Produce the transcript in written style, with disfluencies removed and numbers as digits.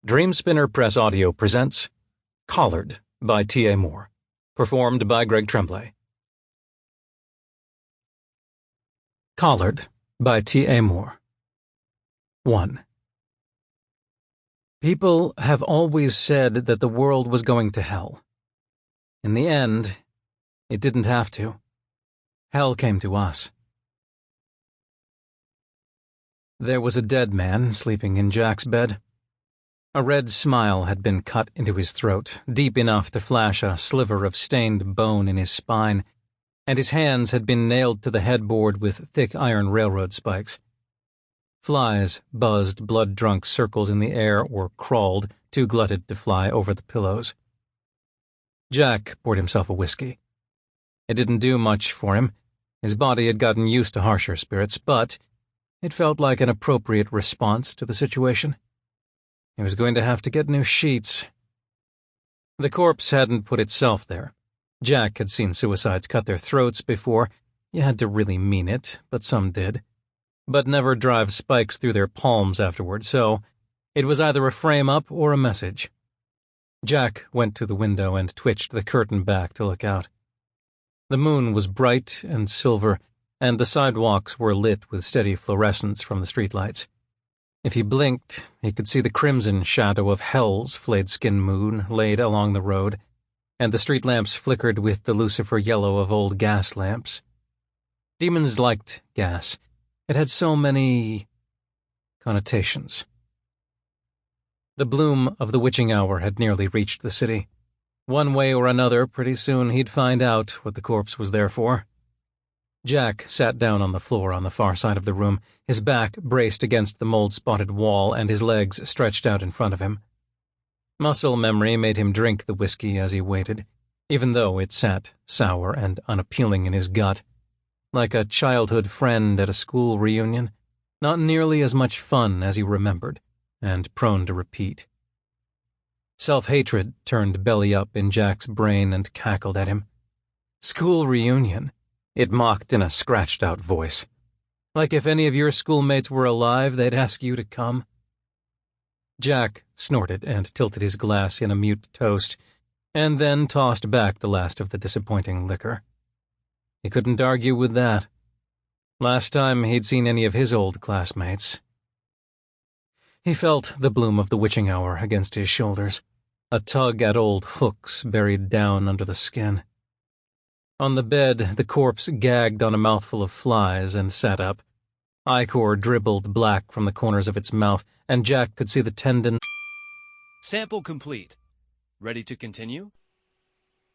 Dreamspinner Press Audio presents Collared by T.A. Moore, performed by Greg Tremblay. Collared by T.A. Moore. 1. People have always said that the world was going to hell. In the end, it didn't have to. Hell came to us. There was a dead man sleeping in Jack's bed. A red smile had been cut into his throat, deep enough to flash a sliver of stained bone in his spine, and his hands had been nailed to the headboard with thick iron railroad spikes. Flies buzzed blood-drunk circles in the air or crawled, too glutted to fly over the pillows. Jack poured himself a whiskey. It didn't do much for him. His body had gotten used to harsher spirits, but it felt like an appropriate response to the situation. He was going to have to get new sheets. The corpse hadn't put itself there. Jack had seen suicides cut their throats before. You had to really mean it, but some did. But never drive spikes through their palms afterward, so it was either a frame-up or a message. Jack went to the window and twitched the curtain back to look out. The moon was bright and silver, and the sidewalks were lit with steady fluorescence from the streetlights. If he blinked, he could see the crimson shadow of Hell's flayed-skin moon laid along the road, and the street lamps flickered with the lucifer yellow of old gas lamps. Demons liked gas. It had so many connotations. The bloom of the witching hour had nearly reached the city. One way or another, pretty soon he'd find out what the corpse was there for. Jack sat down on the floor on the far side of the room, his back braced against the mold-spotted wall and his legs stretched out in front of him. Muscle memory made him drink the whiskey as he waited, even though it sat sour and unappealing in his gut. Like a childhood friend at a school reunion, not nearly as much fun as he remembered, and prone to repeat. Self-hatred turned belly up in Jack's brain and cackled at him. School reunion, it mocked in a scratched-out voice. Like if any of your schoolmates were alive, they'd ask you to come. Jack snorted and tilted his glass in a mute toast, and then tossed back the last of the disappointing liquor. He couldn't argue with that. Last time he'd seen any of his old classmates. He felt the bloom of the witching hour against his shoulders, a tug at old hooks buried down under the skin. On the bed, the corpse gagged on a mouthful of flies and sat up. Ichor dribbled black from the corners of its mouth, and Jack could see the tendon. Sample complete. Ready to continue?